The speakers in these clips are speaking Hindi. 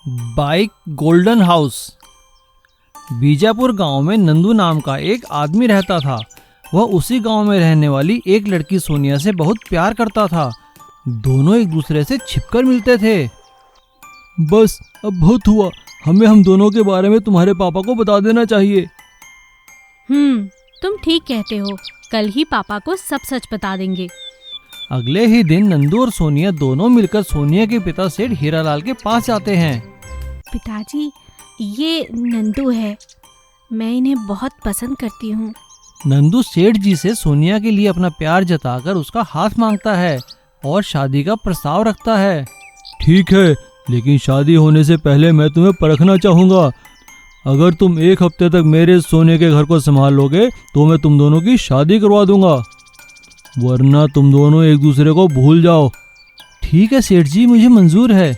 Bike golden house. बीजापुर गांव में नंदू नाम का एक आदमी रहता था। वह उसी गांव में रहने वाली एक लड़की सोनिया से बहुत प्यार करता था। दोनों एक दूसरे से छिपकर मिलते थे। बस अब बहुत हुआ, हमें हम दोनों के बारे में तुम्हारे पापा को बता देना चाहिए। तुम ठीक कहते हो, कल ही पापा को सब सच बता देंगे। अगले ही दिन नंदू और सोनिया दोनों मिलकर सोनिया के पिता सेठ हीरालाल के पास जाते हैं। पिताजी, ये नंदू है, मैं इन्हें बहुत पसंद करती हूँ। नंदू सेठ जी से सोनिया के लिए अपना प्यार जताकर उसका हाथ मांगता है और शादी का प्रस्ताव रखता है। ठीक है, लेकिन शादी होने से पहले मैं तुम्हें परखना चाहूँगा। अगर तुम एक हफ्ते तक मेरे सोने के घर को संभाल लोगे तो मैं तुम दोनों की शादी करवा दूंगा, वरना तुम दोनों एक दूसरे को भूल जाओ। ठीक है सेठ जी, मुझे मंजूर है।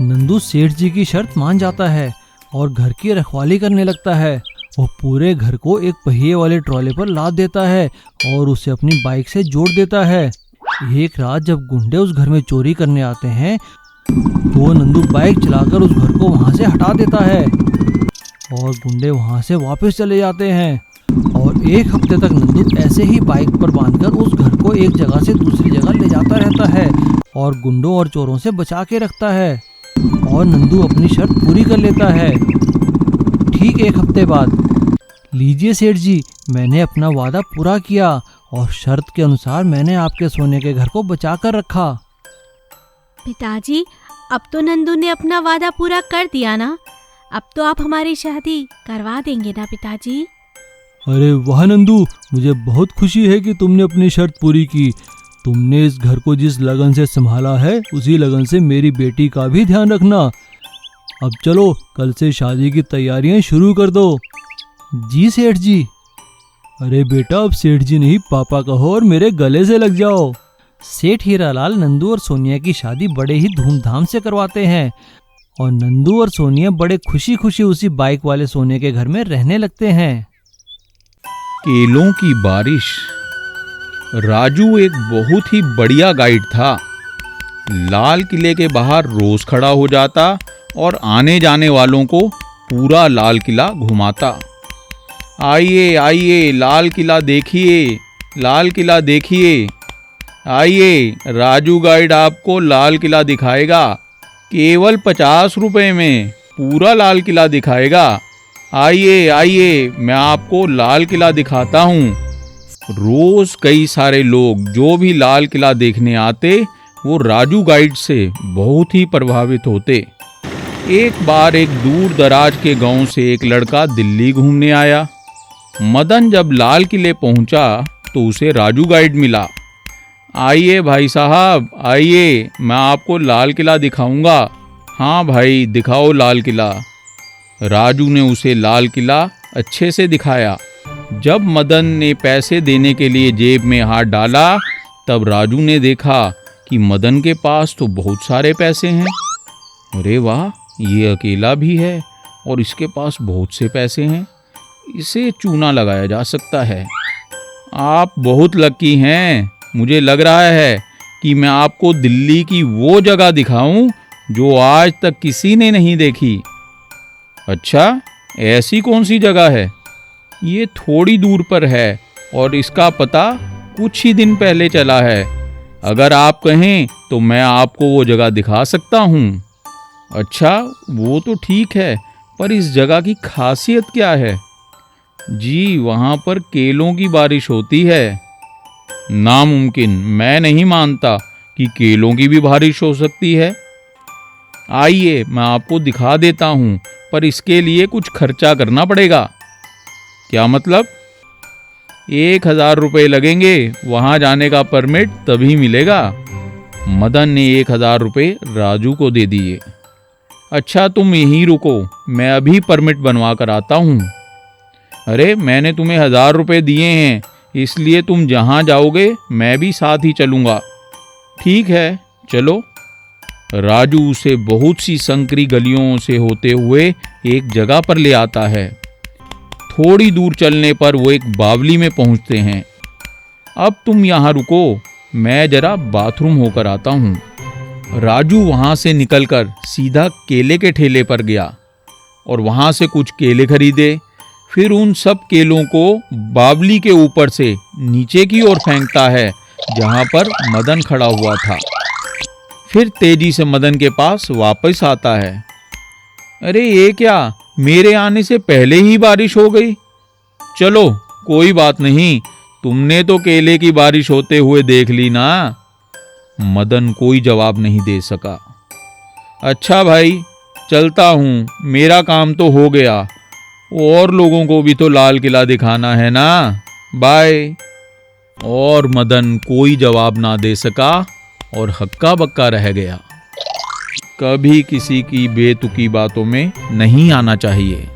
नंदू सेठ जी की शर्त मान जाता है और घर की रखवाली करने लगता है। वो पूरे घर को एक पहिए वाले ट्रॉले पर लाद देता है और उसे अपनी बाइक से जोड़ देता है। एक रात जब गुंडे उस घर में चोरी करने आते हैं तो नंदू बाइक चलाकर उस घर को वहां से हटा देता है और गुंडे वहां से वापस चले जाते हैं। और एक हफ्ते तक नंदू ऐसे ही बाइक पर बांधकर उस घर को एक जगह से दूसरी जगह ले जाता रहता है और गुंडों और चोरों से बचा के रखता है। और नंदू अपनी शर्त पूरी कर लेता है। ठीक एक हफ्ते बाद, लीजिए सेठ जी, मैंने अपना वादा पूरा किया और शर्त के अनुसार मैंने आपके सोने के घर को बचा कर रखा। पिताजी, अब तो नंदू ने अपना वादा पूरा कर दिया ना, अब तो आप हमारी शादी करवा देंगे ना पिताजी? अरे वाह नंदू, मुझे बहुत खुशी है कि तुमने अपनी शर्त पूरी की। तुमने इस घर को जिस लगन से संभाला है उसी लगन से मेरी बेटी का भी ध्यान रखना। अब चलो, कल से शादी की तैयारियां शुरू कर दो। जी सेठ जी। अरे बेटा, अब सेठ जी नहीं पापा कहो और मेरे गले से लग जाओ। सेठ हीरालाल नंदू और सोनिया की शादी बड़े ही धूमधाम से करवाते हैं और नंदू और सोनिया बड़े खुशी खुशी उसी बाइक वाले सोने के घर में रहने लगते हैं। केलों की बारिश। राजू एक बहुत ही बढ़िया गाइड था। लाल किले के बाहर रोज खड़ा हो जाता और आने जाने वालों को पूरा लाल किला घुमाता। आइए आइए, लाल किला देखिए, लाल किला देखिए। आइए, राजू गाइड आपको लाल किला दिखाएगा। केवल 50 रुपए में पूरा लाल किला दिखाएगा। आइए आइए, मैं आपको लाल किला दिखाता हूँ। रोज कई सारे लोग जो भी लाल किला देखने आते वो राजू गाइड से बहुत ही प्रभावित होते। एक बार एक दूर दराज के गांव से एक लड़का दिल्ली घूमने आया। मदन जब लाल किले पहुंचा तो उसे राजू गाइड मिला। आइए भाई साहब, आइए, मैं आपको लाल किला दिखाऊंगा। हाँ भाई, दिखाओ लाल किला। राजू ने उसे लाल किला अच्छे से दिखाया। जब मदन ने पैसे देने के लिए जेब में हाथ डाला तब राजू ने देखा कि मदन के पास तो बहुत सारे पैसे हैं। अरे वाह, ये अकेला भी है और इसके पास बहुत से पैसे हैं, इसे चूना लगाया जा सकता है। आप बहुत लकी हैं। मुझे लग रहा है कि मैं आपको दिल्ली की वो जगह दिखाऊं जो आज तक किसी ने नहीं देखी। अच्छा, ऐसी कौन सी जगह है? ये थोड़ी दूर पर है और इसका पता कुछ ही दिन पहले चला है। अगर आप कहें तो मैं आपको वो जगह दिखा सकता हूँ। अच्छा, वो तो ठीक है, पर इस जगह की खासियत क्या है? जी, वहाँ पर केलों की बारिश होती है। नामुमकिन, मैं नहीं मानता कि केलों की भी बारिश हो सकती है। आइए, मैं आपको दिखा देता हूँ, पर इसके लिए कुछ खर्चा करना पड़ेगा। क्या मतलब? 1000 रुपये लगेंगे, वहाँ जाने का परमिट तभी मिलेगा। मदन ने 1000 रुपये राजू को दे दिए। अच्छा, तुम यहीं रुको, मैं अभी परमिट बनवा कर आता हूँ। अरे, मैंने तुम्हें 1000 रुपये दिए हैं, इसलिए तुम जहाँ जाओगे मैं भी साथ ही चलूँगा। ठीक है, चलो। राजू उसे बहुत सी संकरी गलियों से होते हुए एक जगह पर ले आता है। थोड़ी दूर चलने पर वो एक बावली में पहुंचते हैं। अब तुम यहाँ रुको, मैं जरा बाथरूम होकर आता हूँ। राजू वहां से निकलकर सीधा केले के ठेले पर गया और वहां से कुछ केले खरीदे। फिर उन सब केलों को बावली के ऊपर से नीचे की ओर फेंकता है जहां पर मदन खड़ा हुआ था। फिर तेजी से मदन के पास वापस आता है। अरे ये क्या, मेरे आने से पहले ही बारिश हो गई। चलो कोई बात नहीं, तुमने तो केले की बारिश होते हुए देख ली ना। मदन कोई जवाब नहीं दे सका। अच्छा भाई, चलता हूँ, मेरा काम तो हो गया, और लोगों को भी तो लाल किला दिखाना है ना। बाय। और मदन कोई जवाब ना दे सका और हक्का बक्का रह गया। कभी किसी की बेतुकी बातों में नहीं आना चाहिए।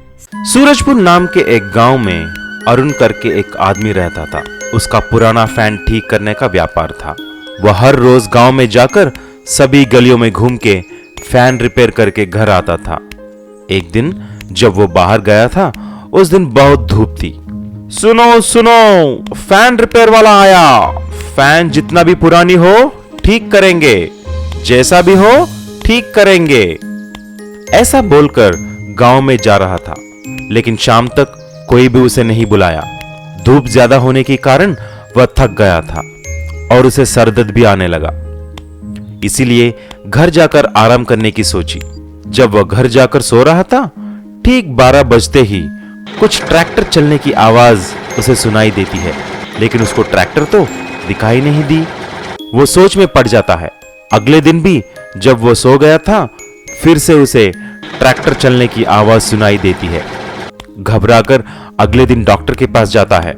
सूरजपुर नाम के एक गांव में अरुण करके एक आदमी रहता था। उसका पुराना फैन ठीक करने का व्यापार था। वह हर रोज गांव में जाकर सभी गलियों में घूम के फैन रिपेयर करके घर आता था। एक दिन जब वो बाहर गया था, उस दिन बहुत धूप थी। सुनो सुनो, फैन रिपेयर वाला आया। फैन जितना भी पुरानी हो ठीक करेंगे, जैसा भी हो ठीक करेंगे। ऐसा बोलकर गांव में जा रहा था, लेकिन शाम तक कोई भी उसे नहीं बुलाया। धूप ज्यादा होने के कारण वह थक गया था और उसे सरदर्द भी आने लगा। इसीलिए घर जाकर आराम करने की सोची। जब वह घर जाकर सो रहा था, ठीक 12 बजते ही कुछ ट्रैक्टर चलने की आवाज उसे सुनाई देती है, लेकिन उसको ट्रैक्टर तो दिखाई नहीं दी। वो सोच में पड़ जाता है। अगले दिन भी जब वो सो गया था, फिर से उसे ट्रैक्टर चलने की आवाज सुनाई देती है। घबराकर अगले दिन डॉक्टर के पास जाता है।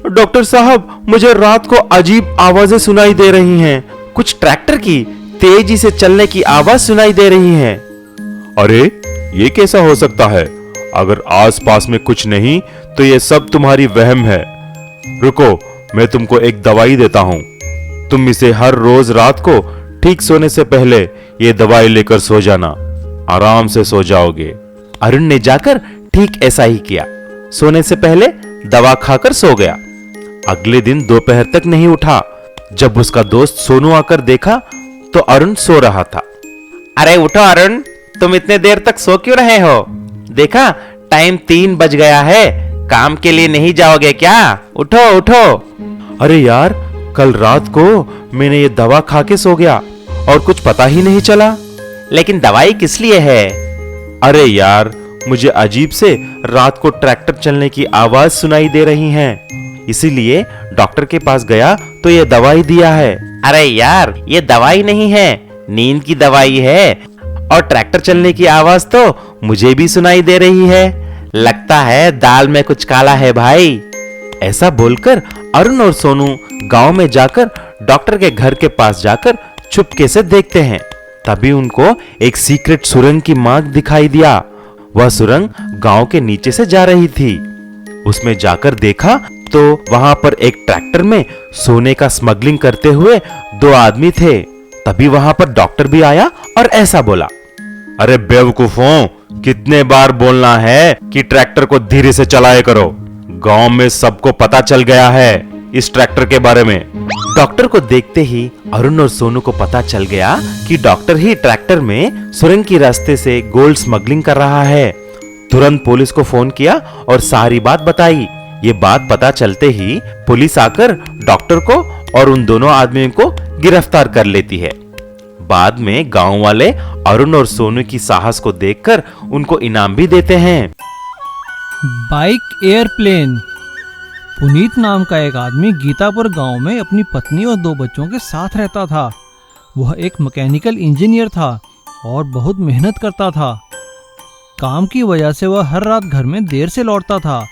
डॉक्टर साहब, मुझे रात को अजीब आवाजें सुनाई दे रही हैं। कुछ ट्रैक्टर की तेजी से चलने की आवाज सुनाई दे रही है। अरे ये कैसा हो सकता है? अगर आसपास में कुछ नहीं तो ये सब तुम्हारी वहम है। रुको, मैं तुमको एक दवाई देता हूं। तुम इसे हर रोज रात को ठीक सोने से पहले ये दवाई लेकर सो जाना। आराम से सो जाओगे। अरुण ने जाकर ठीक ऐसा ही किया। सोने से पहले दवा खाकर सो गया। अगले दिन दोपहर तक नहीं उठा। जब उसका दोस्त सोनू आकर देखा तो अरुण सो रहा था। अरे उठो अरुण, तुम इतने देर तक सो क्यों रहे हो? देखा, टाइम 3 बज गया है। काम के लिए नहीं जाओगे क्या? उठो उठो। अरे यार, कल रात को मैंने ये दवा खा के सो गया और कुछ पता ही नहीं चला। लेकिन दवाई किस लिए है? अरे यार, मुझे अजीब से रात को ट्रैक्टर चलने की आवाज सुनाई दे रही है, इसीलिए डॉक्टर के पास गया तो ये दवाई दिया है। अरे यार, ये दवाई नहीं है, नींद की दवाई है। और ट्रैक्टर चलने की आवाज तो मुझे भी सुनाई दे रही है। लगता है दाल में कुछ काला है भाई। ऐसा बोलकर अरुण और सोनू गांव में जाकर डॉक्टर के घर के पास जाकर चुपके से देखते हैं। तभी उनको एक सीक्रेट सुरंग की मार्ग दिखाई दिया। वह सुरंग गांव के नीचे से जा रही थी। उसमें जाकर देखा तो वहां पर एक ट्रैक्टर में सोने का स्मगलिंग करते हुए 2 आदमी थे। तभी वहां पर डॉक्टर भी आया और ऐसा बोला, अरे बेवकूफों, कितने बार बोलना है कि ट्रैक्टर को धीरे से चलाया करो। गांव में सबको पता चल गया है इस ट्रैक्टर के बारे में। डॉक्टर को देखते ही अरुण और सोनू को पता चल गया कि डॉक्टर ही ट्रैक्टर में सुरंग की रास्ते से गोल्ड स्मगलिंग कर रहा है। तुरंत पुलिस को फोन किया और सारी बात बताई। ये बात पता चलते ही पुलिस आकर डॉक्टर को और उन दोनों आदमियों को गिरफ्तार कर लेती है। बाद में गांव वाले अरुण और सोनू की साहस को देखकर उनको इनाम भी देते हैं। Bike airplane. पुनीत नाम का एक आदमी गीतापुर गांव में अपनी पत्नी और 2 बच्चों के साथ रहता था। वह एक मैकेनिकल इंजीनियर था और बहुत मेहनत करता था। काम की वजह से वह हर रात घर में देर से लौटता था।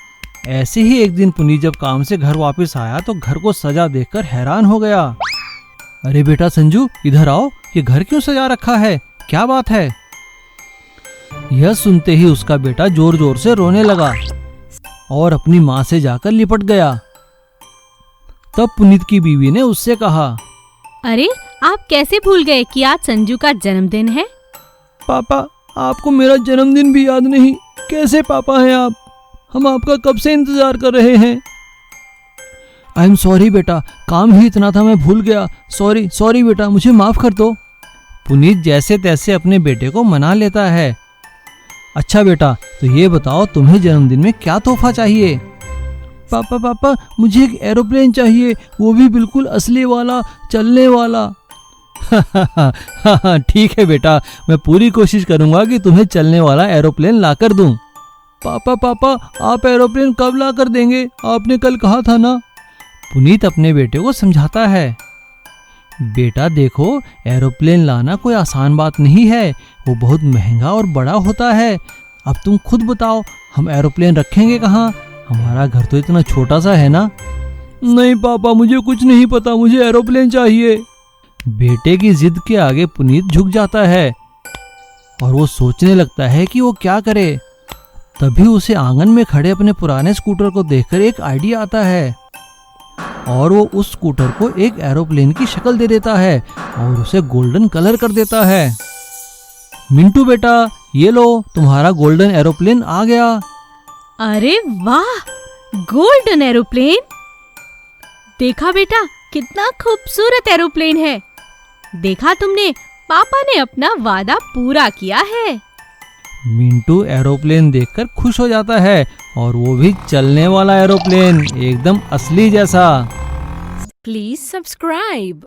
ऐसे ही एक दिन पुनीत जब काम से घर वापस आया तो घर को सजा देखकर हैरान हो गया। अरे बेटा संजू, इधर आओ, ये घर क्यों सजा रखा है? क्या बात है? यह सुनते ही उसका बेटा जोर जोर से रोने लगा और अपनी माँ से जाकर लिपट गया। तब पुनीत की बीवी ने उससे कहा, अरे आप कैसे भूल गए कि आज संजू का जन्मदिन है? पापा, आपको मेरा जन्मदिन भी याद नहीं? कैसे पापा हैं आप? हम आपका कब से इंतजार कर रहे हैं। आई एम सॉरी बेटा, काम ही इतना था, मैं भूल गया। सॉरी बेटा, मुझे माफ कर दो। पुनीत जैसे तैसे अपने बेटे को मना लेता है। अच्छा बेटा, तो ये बताओ तुम्हें जन्मदिन में क्या तोहफा चाहिए? पापा पापा मुझे एक एरोप्लेन चाहिए, वो भी बिल्कुल असली वाला, चलने वाला। ठीक है बेटा, मैं पूरी कोशिश करूंगा कि तुम्हें चलने वाला एरोप्लेन ला कर दूं। पापा पापा आप एरोप्लेन कब ला कर देंगे? आपने कल कहा था ना। पुनीत अपने बेटे को समझाता है। बेटा देखो, एरोप्लेन लाना कोई आसान बात नहीं है, वो बहुत महंगा और बड़ा होता है। अब तुम खुद बताओ, हम एरोप्लेन रखेंगे कहाँ? हमारा घर तो इतना छोटा सा है ना। नहीं पापा, मुझे कुछ नहीं पता, मुझे एरोप्लेन चाहिए। बेटे की जिद के आगे पुनीत झुक जाता है और वो सोचने लगता है कि वो क्या करे। तभी उसे आंगन में खड़े अपने पुराने स्कूटर को देखकर एक आइडिया आता है और वो उस स्कूटर को एक एरोप्लेन की शक्ल दे देता है और उसे गोल्डन कलर कर देता है। मिंटू बेटा, ये लो, तुम्हारा गोल्डन एरोप्लेन आ गया। अरे वाह, गोल्डन एरोप्लेन! देखा बेटा, कितना खूबसूरत एरोप्लेन है। देखा तुमने, पापा ने अपना वादा पूरा किया है। मिंटू एरोप्लेन देखकर खुश हो जाता है और वो भी चलने वाला एरोप्लेन, एकदम असली जैसा। Please subscribe.